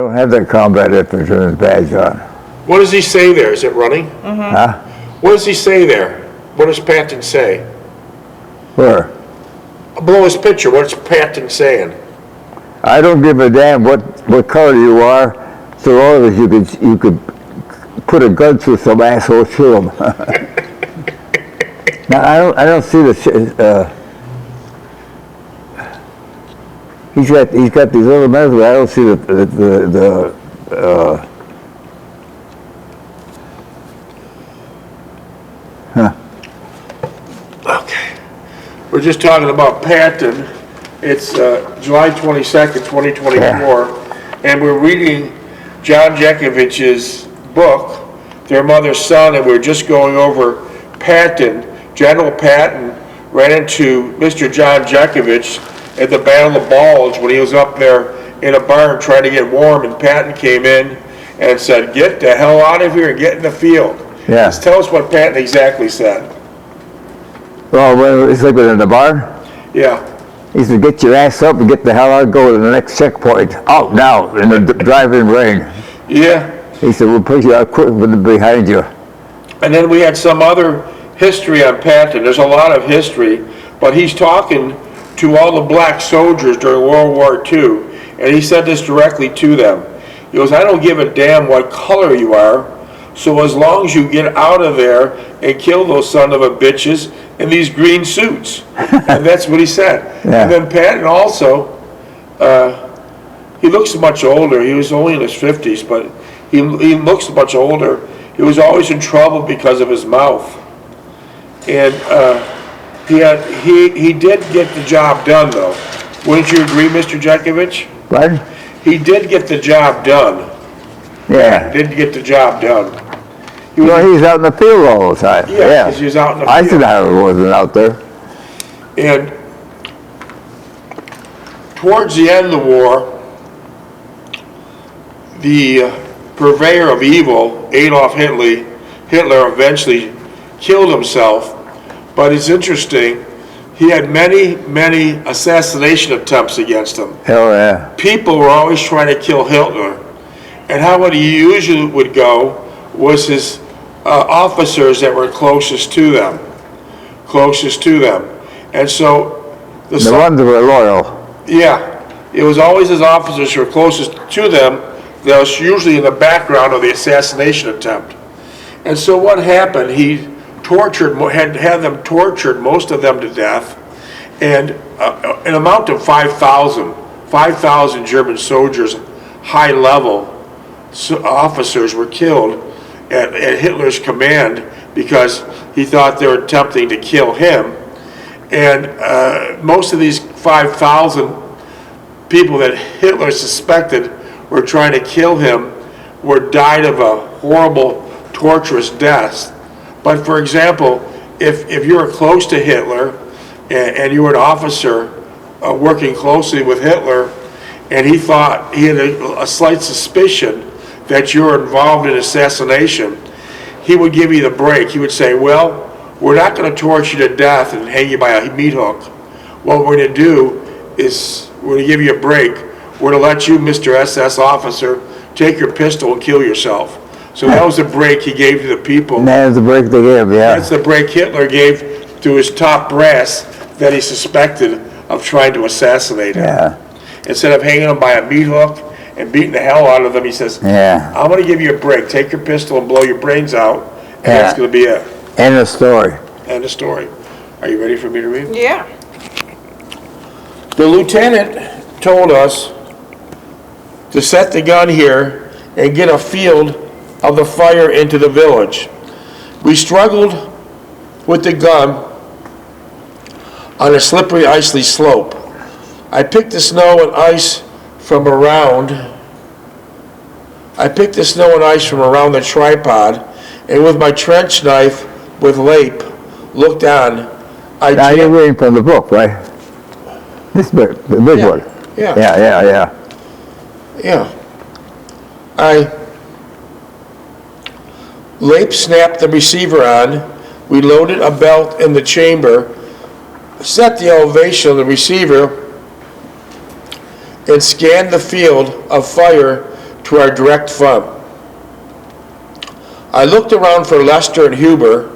Don't have that combat infantryman's badge on. What does he say there? Is it running? Huh? What does he say there? What does Patton say? Where? Below his picture, what's Patton saying? I don't give a damn what color you are, so long as you could put a gun through some asshole, kill him. Now I don't see the. He's got these little medals, but I don't see the Okay. We're just talking about Patton. It's July 22nd, 2024, and we're reading John Jeckovich's book, Their Mother's Son, and we're just going over Patton. General Patton ran into Mr. John Jeckovich at the Battle of Bulge when he was up there in a barn trying to get warm, and Patton came in and said, "Get the hell out of here and get in the field." Yeah. Just tell us what Patton exactly said. Well, when he's sleeping in the barn, Yeah. he said, "Get your ass up and get the hell out and go to the next checkpoint. Out now in the driving rain." Yeah. He said, "We'll put you out quick behind you." And then we had some other history on Patton. There's a lot of history, but he's talking to all the black soldiers during World War II, and he said this directly to them. He goes, "I don't give a damn what color you are, so as long as you get out of there and kill those son of a bitches in these green suits." And that's what he said. Yeah. And then Patton also, he looks much older. He was only in his 50s, but he looks much older. He was always in trouble because of his mouth. And he did get the job done, though. Wouldn't you agree, Mr. Jeckovich? What? He did get the job done. Yeah. Did get the job done. Well, he's out in the field all the time. Yeah, 'cause he was out in the field. Eisenhower wasn't out there. And towards the end of the war, the purveyor of evil, Adolf Hitler eventually killed himself. But it's interesting, he had many, many assassination attempts against him. Hell yeah. People were always trying to kill Hitler. And how it usually would go was his officers that were closest to them. And so The ones that were loyal. yeah, it was always his officers who were closest to them that was usually in the background of the assassination attempt. And so what happened, he had them tortured, most of them to death, and an amount of 5,000 German soldiers, high level officers were killed at Hitler's command because he thought they were attempting to kill him. And most of these 5,000 people that Hitler suspected were trying to kill him died of a horrible, torturous death. But for example, if you were close to Hitler and you were an officer working closely with Hitler, and he thought he had a slight suspicion that you were involved in assassination, he would give you the break. He would say, "Well, we're not going to torture you to death and hang you by a meat hook. What we're going to do is we're going to give you a break. We're going to let you, Mr. SS officer, take your pistol and kill yourself." So that was the break he gave to the people. And that was the break they gave, yeah. That's the break Hitler gave to his top brass that he suspected of trying to assassinate him. Yeah. Instead of hanging him by a meat hook and beating the hell out of them, he says, Yeah. "I'm going to give you a break. Take your pistol and blow your brains out, and Yeah. that's going to be it." End of story. End of story. Are you ready for me to read? Yeah. The lieutenant told us to set the gun here and get a field of the fire into the village. We struggled with the gun on a slippery, icy slope. I picked the snow and ice from around the tripod, and with my trench knife with lape, looked on. Now you're reading from the book, right? This book, the big one. Yeah. Yeah. I lape snapped the receiver on. We loaded a belt in the chamber, set the elevation of the receiver, and scanned the field of fire to our direct front. I looked around for Lester and Huber.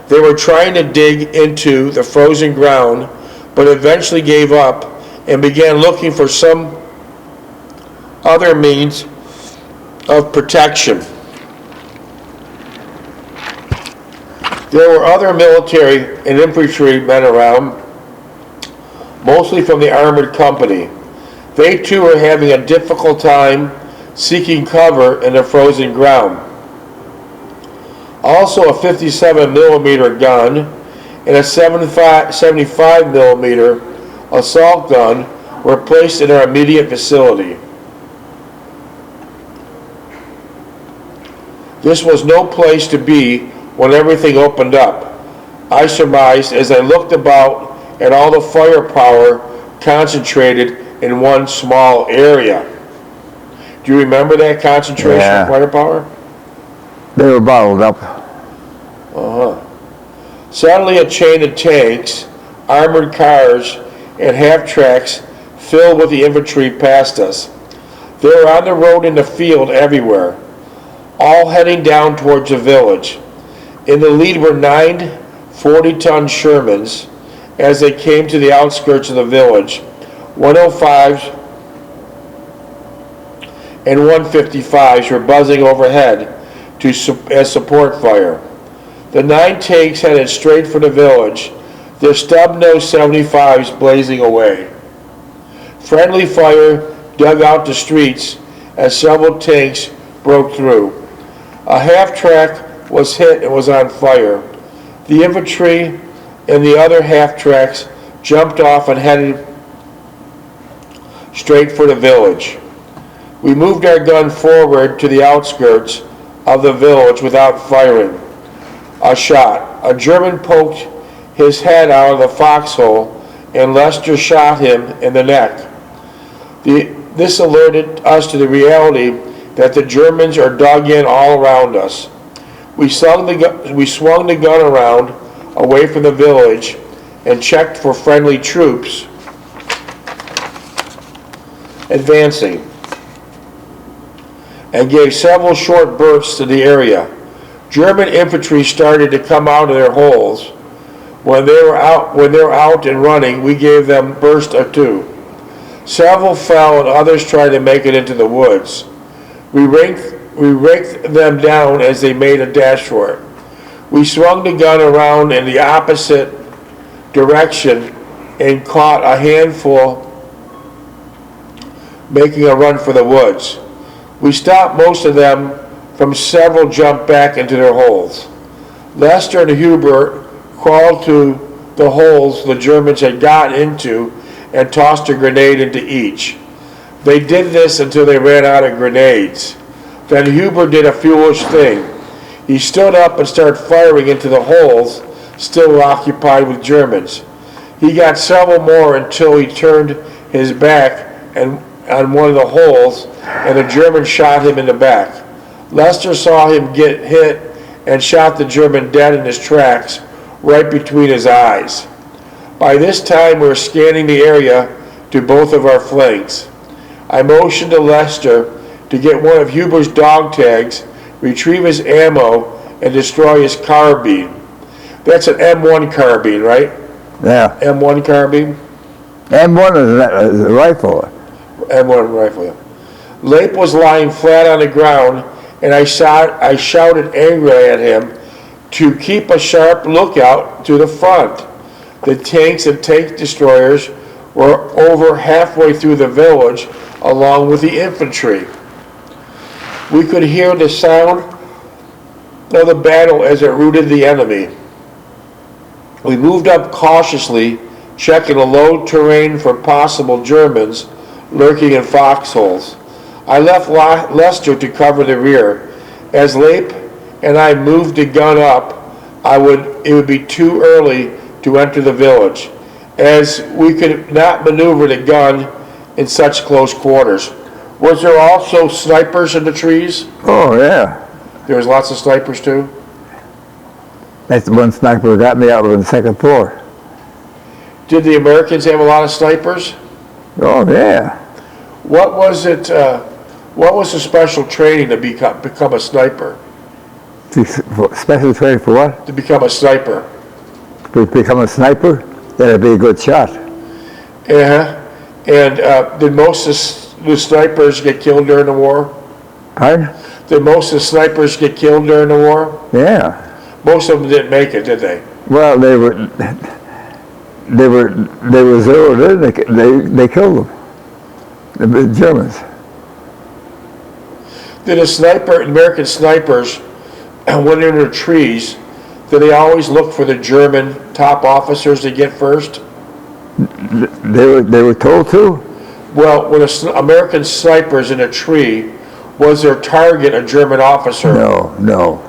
They were trying to dig into the frozen ground, but eventually gave up and began looking for some other means of protection. There were other military and infantry men around, mostly from the armored company. They too were having a difficult time seeking cover in the frozen ground. Also, a 57 millimeter gun and a 75 millimeter assault gun were placed in our immediate vicinity. This was no place to be when everything opened up, I surmised as I looked about at all the firepower concentrated in one small area. Do you remember that concentration of firepower? They were bottled up. Suddenly a chain of tanks, armored cars, and half-tracks filled with the infantry passed us. They were on the road and the field everywhere, all heading down towards the village. In the lead were 9 40-ton Shermans as they came to the outskirts of the village. 105s and 155s were buzzing overhead as support fire. The 9 tanks headed straight for the village, their stub-nosed 75s blazing away. Friendly fire dug out the streets as several tanks broke through. A half-track was hit and was on fire. The infantry and the other half-tracks jumped off and headed straight for the village. We moved our gun forward to the outskirts of the village without firing a shot. A German poked his head out of the foxhole and Lester shot him in the neck. This alerted us to the reality that the Germans are dug in all around us. We swung the gun around away from the village and checked for friendly troops advancing and gave several short bursts to the area. German infantry started to come out of their holes. When they were out and running, we gave them burst or two. Several fell and others tried to make it into the woods. We raked them down as they made a dash for it. We swung the gun around in the opposite direction and caught a handful making a run for the woods. We stopped most of them from several jumped back into their holes. Lester and Huber crawled to the holes the Germans had gotten into and tossed a grenade into each. They did this until they ran out of grenades. Then Huber did a foolish thing. He stood up and started firing into the holes still occupied with Germans. He got several more until he turned his back on one of the holes and the German shot him in the back. Lester saw him get hit and shot the German dead in his tracks right between his eyes. By this time we were scanning the area to both of our flanks. I motioned to Lester to get one of Huber's dog tags, retrieve his ammo, and destroy his carbine. That's an M1 carbine, right? Yeah. M1 carbine? M1 is a rifle. M1 rifle, yeah. Lape was lying flat on the ground, and I shouted angrily at him to keep a sharp lookout to the front. The tanks and tank destroyers were over halfway through the village, along with the infantry. We could hear the sound of the battle as it routed the enemy. We moved up cautiously, checking the low terrain for possible Germans lurking in foxholes. I left Lester to cover the rear. As Lape and I moved the gun up, it would be too early to enter the village, as we could not maneuver the gun in such close quarters. Was there also snipers in the trees? Oh, yeah. There was lots of snipers too? That's the one sniper who got me out on the second floor. Did the Americans have a lot of snipers? Oh, yeah. What was it, What was the special training to become a sniper? Special training for what? To become a sniper? To become a sniper? That'd be a good shot. Yeah. And did most of the snipers get killed during the war? Pardon? Did most of the snipers get killed during the war? Yeah. Most of them didn't make it, did they? Well, they were zeroed in. They killed them. The Germans. Did American snipers, went into trees, did they always look for the German top officers to get first? They were told to? Well, when American snipers in a tree, was their target a German officer? No.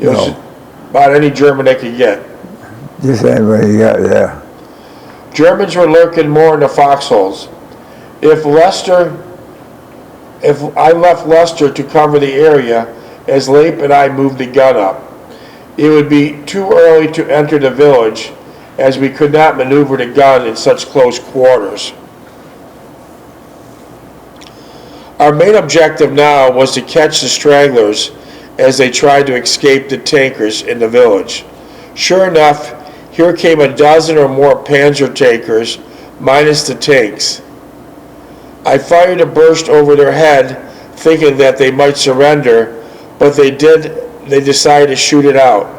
It was about any German they could get. Just anybody you got, yeah. Germans were lurking more in the foxholes. If I left Lester to cover the area as Leip and I moved the gun up, it would be too early to enter the village as we could not maneuver the gun in such close quarters. Our main objective now was to catch the stragglers as they tried to escape the tankers in the village. Sure enough, here came a dozen or more panzer tankers, minus the tanks. I fired a burst over their head, thinking that they might surrender, but they decided to shoot it out.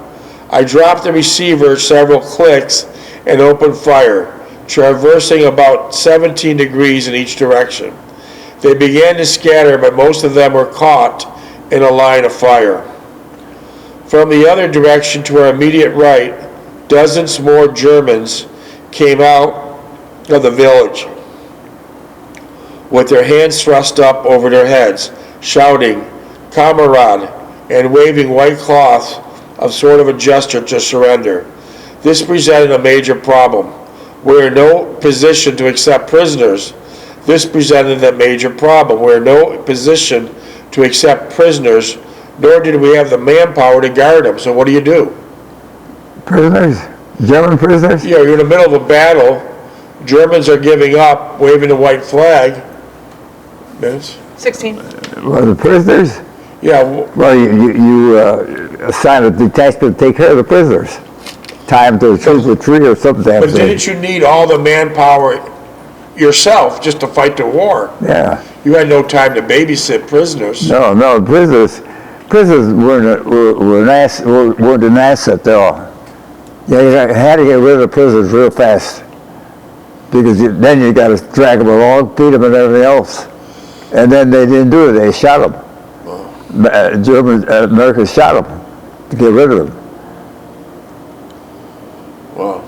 I dropped the receiver several clicks and opened fire, traversing about 17 degrees in each direction. They began to scatter, but most of them were caught in a line of fire. From the other direction to our immediate right, dozens more Germans came out of the village with their hands thrust up over their heads, shouting, "Kamerad," and waving white cloths of sort of a gesture to surrender. This presented a major problem. We're in no position to accept prisoners. This presented a major problem. We're in no position to accept prisoners, nor did we have the manpower to guard them. So what do you do? Prisoners? German prisoners? Yeah, you're in the middle of a battle. Germans are giving up, waving the white flag. Minutes? 16. Well, the prisoners? Yeah. Well, you assign a detachment to take care of the prisoners. Tie them to a tree or something. But didn't you need all the manpower yourself just to fight the war? Yeah. You had no time to babysit prisoners. No, prisoners weren't an asset at all. Yeah, you had to get rid of the prisoners real fast because then you got to drag them along, feed them, and everything else. And then they didn't do it; they shot them. Americans shot them to get rid of them. Wow.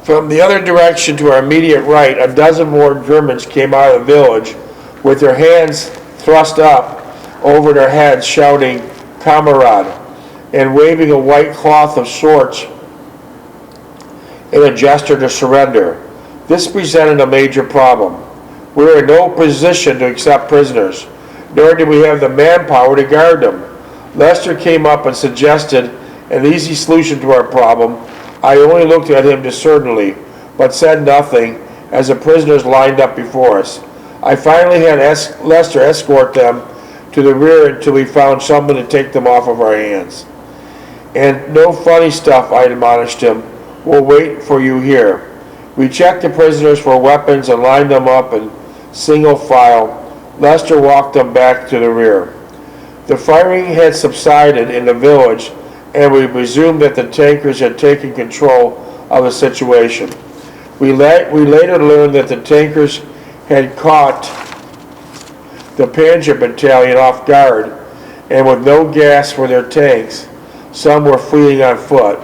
From the other direction to our immediate right, a dozen more Germans came out of the village with their hands thrust up over their heads, shouting, "Kamerad," and waving a white cloth of sorts in a gesture to surrender. This presented a major problem. We were in no position to accept prisoners, nor did we have the manpower to guard them. Lester came up and suggested an easy solution to our problem. I only looked at him discerningly, but said nothing as the prisoners lined up before us. I finally had Lester escort them to the rear until we found someone to take them off of our hands. "And no funny stuff," I admonished him. "We'll wait for you here." We checked the prisoners for weapons and lined them up in single file. Lester walked them back to the rear. The firing had subsided in the village, and we presumed that the tankers had taken control of the situation. We later learned that the tankers had caught the Panzer Battalion off guard, and with no gas for their tanks, some were fleeing on foot.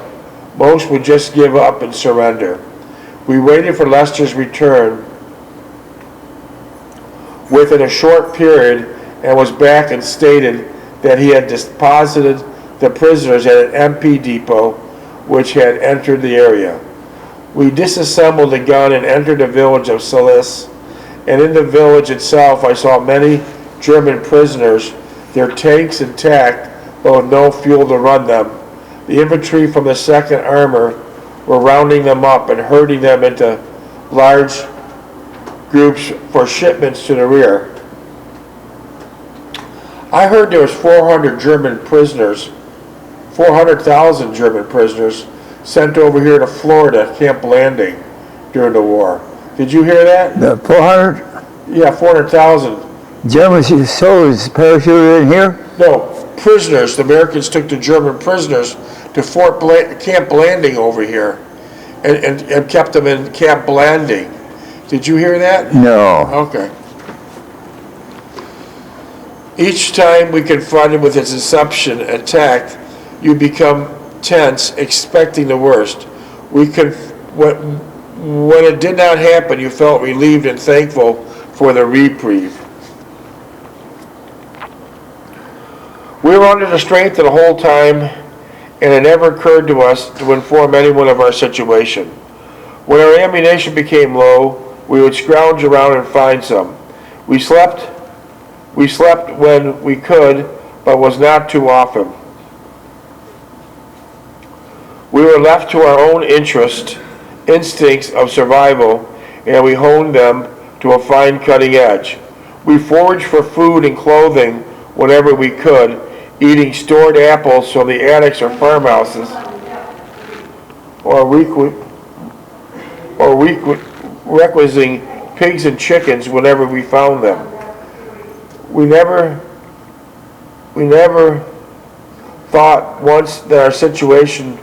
Most would just give up and surrender. We waited for Lester's return within a short period and was back and stated that he had deposited the prisoners at an MP depot which had entered the area. We disassembled the gun and entered the village of Salis, and in the village itself I saw many German prisoners, their tanks intact but with no fuel to run them. The infantry from the 2nd Armor were rounding them up and herding them into large groups for shipments to the rear. I heard there was 400,000 German prisoners sent over here to Florida, Camp Landing, during the war. Did you hear that? The 400 Yeah, 400,000. German soldiers parachuted in here? No, prisoners. The Americans took the German prisoners to Camp Landing over here and kept them in Camp Landing. Did you hear that? No. Okay. Each time we confronted with its deception attack, you become tense, expecting the worst. When it did not happen, you felt relieved and thankful for the reprieve. We were under the strength the whole time, and it never occurred to us to inform anyone of our situation. When our ammunition became low, we would scrounge around and find some. We slept when we could, but was not too often. We were left to our own instincts of survival, and we honed them to a fine cutting edge. We foraged for food and clothing whenever we could, eating stored apples from the attics or farmhouses, or requisiting pigs and chickens whenever we found them. We never thought once that our situation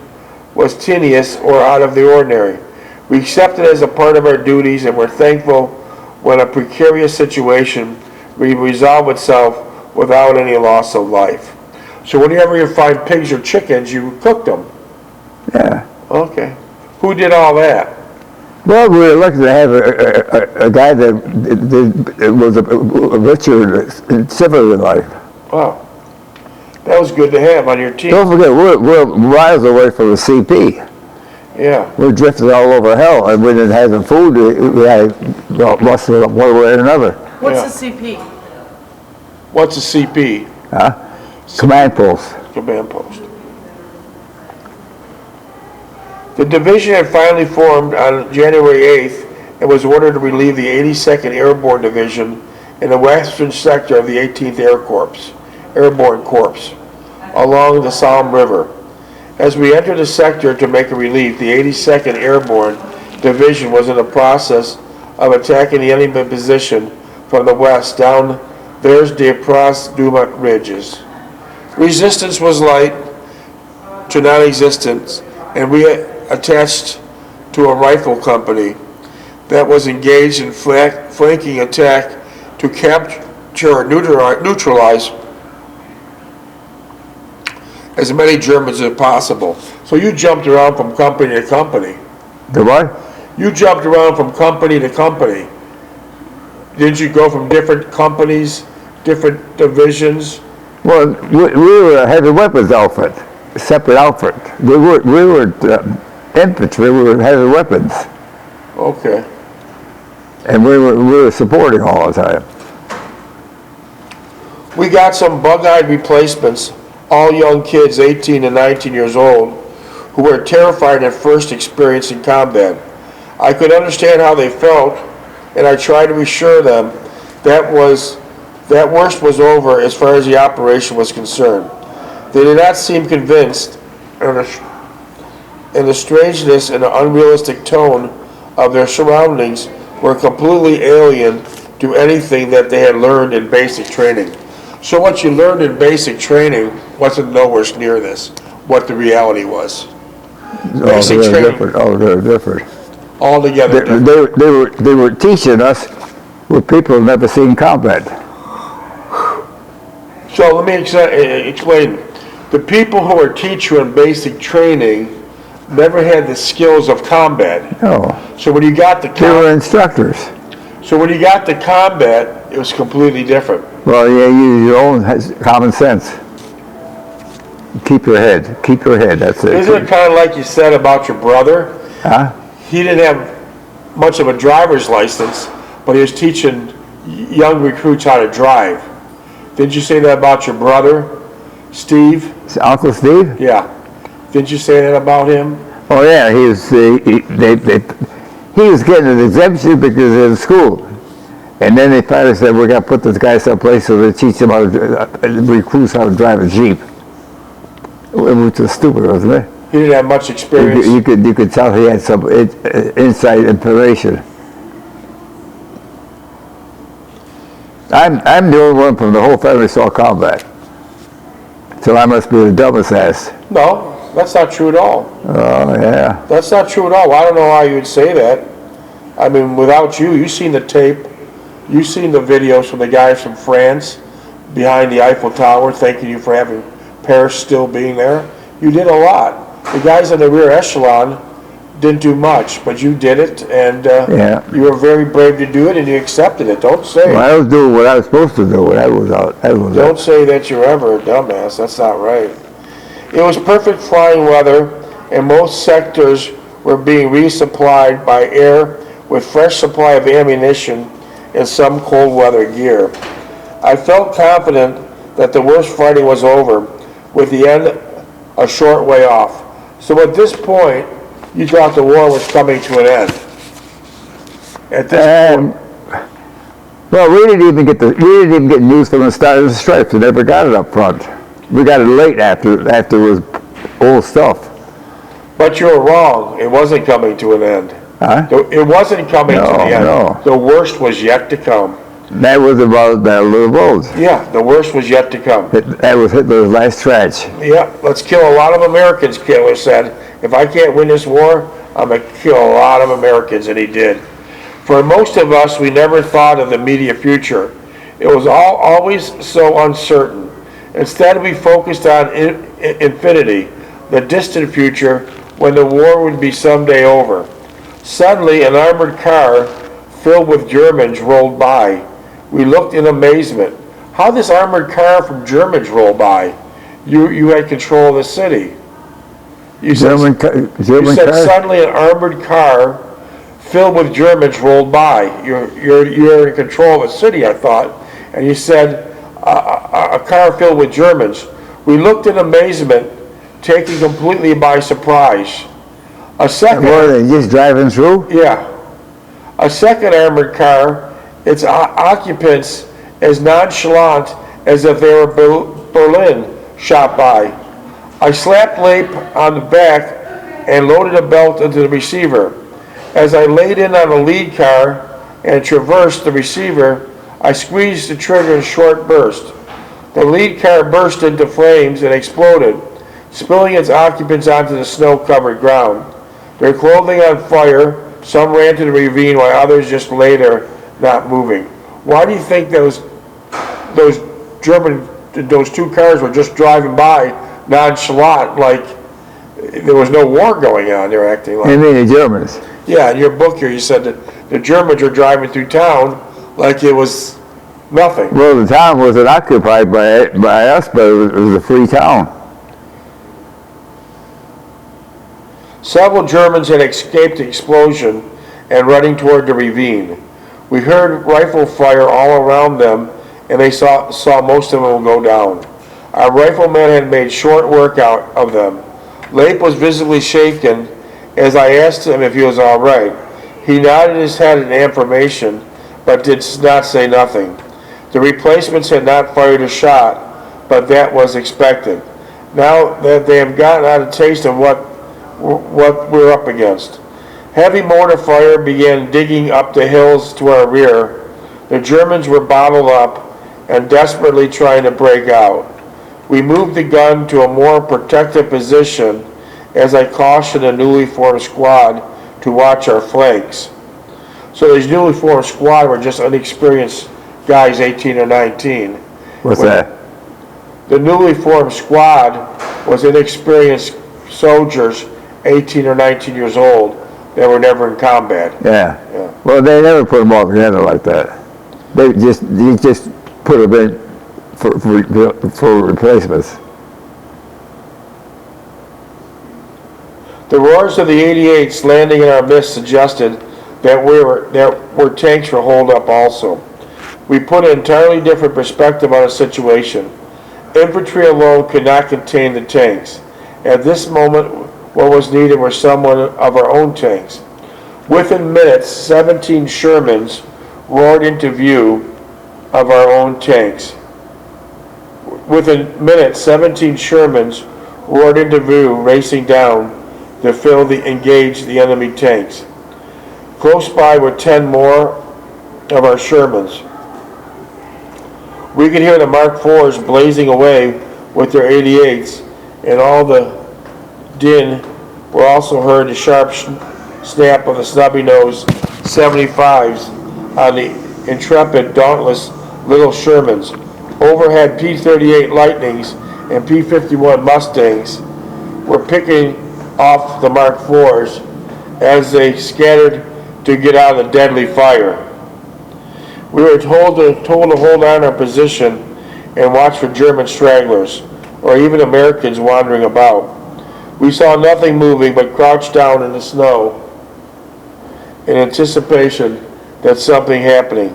was tenuous or out of the ordinary. We accepted it as a part of our duties and were thankful when a precarious situation resolved itself without any loss of life. So whenever you find pigs or chickens, you cooked them? Yeah. Okay. Who did all that? Well, we were lucky to have a guy that was a richer in civilian life. Wow. That was good to have on your team. Don't forget, we're miles away from the CP. Yeah. We drifted all over hell, and we didn't have the food. We had lost it one way or another. What's a CP? What's a CP? Huh? Command post. Command post. The division had finally formed on January 8th and was ordered to relieve the 82nd Airborne Division in the western sector of the 18th Airborne Corps along the Rhine River. As we entered the sector to make a relief, the 82nd Airborne Division was in the process of attacking the enemy position from the west down there's Diaper Division ridges. Resistance was light to non-existent, and we attached to a rifle company that was engaged in flanking attack to capture or neutralize as many Germans as possible. So you jumped around from company to company. The what? You jumped around from company to company. Didn't you go from different companies, different divisions? Well, we were a heavy weapons outfit, a separate outfit. We were infantry, we were heavy weapons. Okay. And we were supporting all the time. We got some bug-eyed replacements, all young kids 18 to 19 years old, who were terrified at first experience in combat. I could understand how they felt, and I tried to reassure them that worst was over as far as the operation was concerned. They did not seem convinced, and the strangeness and the unrealistic tone of their surroundings were completely alien to anything that they had learned in basic training. So what you learned in basic training wasn't nowhere near this, what the reality was. Basic training. All very different. Altogether different. They were teaching us what people have never seen combat. So let me explain. The people who were teach you in basic training never had the skills of combat. No. So when you got the They were instructors. So when you got to combat, it was completely different. Well, yeah, use your own common sense. Keep your head, that's it. Isn't it kind of like you said about your brother? Huh? He didn't have much of a driver's license, but he was teaching young recruits how to drive. Didn't you say that about your brother, Steve? Uncle Steve? Yeah. Didn't you say that about him? Oh yeah, he was getting an exemption because he was in school. And then they finally said, we got to put this guy someplace so they teach him how to, recruits how to drive a Jeep. Which was stupid, wasn't it? He didn't have much experience. You could tell he had some inside information. I'm the only one from the whole family saw combat. So I must be the dumbest ass. No, that's not true at all. Oh, yeah. That's not true at all. I don't know how you would say that. I mean, without you, you've seen the tape, you've seen the videos from the guys from France behind the Eiffel Tower thanking you for having Paris still being there. You did a lot. The guys in the rear echelon didn't do much, but you did it, and you were very brave to do it, and you accepted it. Don't say. Well, I was doing what I was supposed to do when I was out. Don't say that you're ever a dumbass. That's not right. It was perfect flying weather, and most sectors were being resupplied by air with fresh supply of ammunition and some cold weather gear. I felt confident that the worst fighting was over, with the end a short way off. So at this point, you thought the war was coming to an end. At this point. Well, we didn't even get news from the start of the stripes. We never got it up front. We got it late after it was old stuff. But you were wrong. It wasn't coming to an end. Huh? It wasn't coming to the end. No. The worst was yet to come. That was about Battle of the Bulge. Yeah, the worst was yet to come. That was Hitler's last stretch. Yeah, let's kill a lot of Americans, Hitler said. If I can't win this war, I'm going to kill a lot of Americans, and he did. For most of us, we never thought of the immediate future. It was always so uncertain. Instead, we focused on infinity, the distant future, when the war would be someday over. Suddenly, an armored car filled with Germans rolled by. We looked in amazement. How this armored car from Germans roll by? You had control of the city. You said suddenly an armored car filled with Germans rolled by. You're in control of a city, I thought. And you said a car filled with Germans. We looked in amazement, taken completely by surprise. A second. Were they just driving through? Yeah. A second armored car, its occupants as nonchalant as if they were Berlin, shot by. I slapped Leip on the back and loaded a belt into the receiver. As I laid in on the lead car and traversed the receiver, I squeezed the trigger in short bursts. The lead car burst into flames and exploded, spilling its occupants onto the snow-covered ground. Their clothing on fire, some ran to the ravine while others just lay there, not moving. Why do you think those two cars were just driving by nonchalant, like there was no war going on? They were acting like. You mean the Germans? Yeah, in your book here you said that the Germans were driving through town like it was nothing. Well, the town wasn't occupied by us, but it was a free town. Several Germans had escaped the explosion and running toward the ravine. We heard rifle fire all around them, and they saw most of them go down. Our riflemen had made short work out of them. Leip was visibly shaken as I asked him if he was all right. He nodded his head in affirmation, but did not say nothing. The replacements had not fired a shot, but that was expected. Now that they have gotten out a taste of what we're up against. Heavy mortar fire began digging up the hills to our rear. The Germans were bottled up and desperately trying to break out. We moved the gun to a more protective position as I cautioned the newly formed squad to watch our flanks. So these newly formed squad were just unexperienced guys, 18 or 19. What's that? The newly formed squad was inexperienced soldiers, 18 or 19 years old, that were never in combat. Yeah. Well, they never put them all together like that. They just put them in for replacements. The roars of the 88s landing in our midst suggested that tanks were holed up also. We put an entirely different perspective on the situation. Infantry alone could not contain the tanks. At this moment, what was needed were someone of our own tanks. Within minutes, 17 Shermans roared into view of our own tanks. Within minutes, 17 Shermans roared into view, racing down to engage the enemy tanks. Close by were 10 more of our Shermans. We could hear the Mark IVs blazing away with their 88s, and all the din were also heard the sharp snap of the snubby-nosed 75s on the intrepid, dauntless little Shermans. Overhead, P-38 Lightnings and P-51 Mustangs were picking off the Mark IVs as they scattered to get out of the deadly fire. We were told to hold on our position and watch for German stragglers, or even Americans wandering about. We saw nothing moving but crouched down in the snow in anticipation that something happening.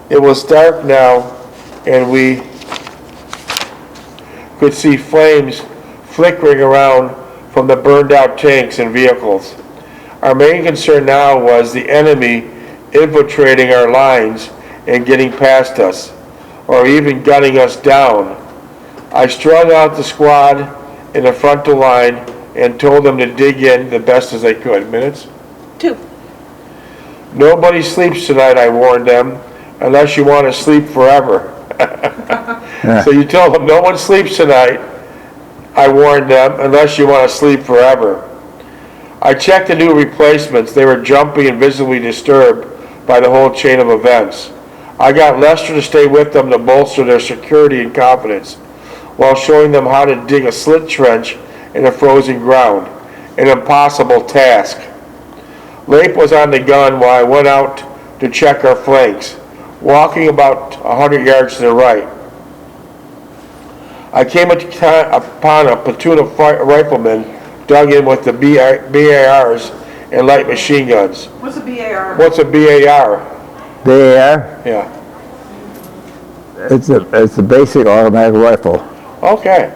It was dark now, and we could see flames flickering around from the burned out tanks and vehicles. Our main concern now was the enemy infiltrating our lines and getting past us, or even gunning us down. I strung out the squad in the frontal line and told them to dig in the best as they could. Minutes? 2. Nobody sleeps tonight, I warned them, unless you want to sleep forever. So you told them, no one sleeps tonight, I warned them, unless you want to sleep forever. I checked the new replacements. They were jumpy and visibly disturbed by the whole chain of events. I got Lester to stay with them to bolster their security and confidence, while showing them how to dig a slit trench in the frozen ground, an impossible task. Lape was on the gun while I went out to check our flanks, walking about 100 yards to the right. I came upon a platoon of riflemen dug in with the BARs and light machine guns. What's a BAR? What's a BAR? BAR, Yeah. it's a basic automatic rifle. Okay.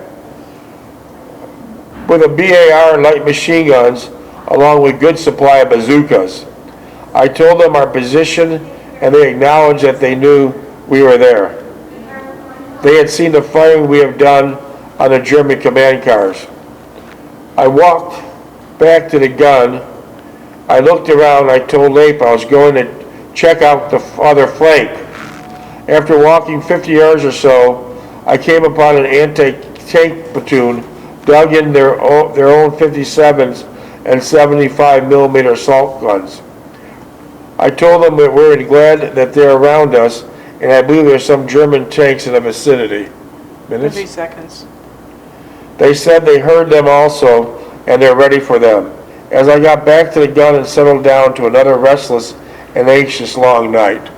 With a BAR and light machine guns, along with good supply of bazookas. I told them our position, and they acknowledged that they knew we were there. They had seen the firing we have done on the German command cars. I walked back to the gun. I looked around. I told Lape I was going to check out the other flank. After walking 50 yards or so, I came upon an anti-tank platoon dug in their own 57s and 75 millimeter assault guns. I told them that we're glad that they're around us, and I believe there's some German tanks in the vicinity. Minutes? 30 seconds. They said they heard them also, and they're ready for them. As I got back to the gun and settled down to another restless and anxious long night.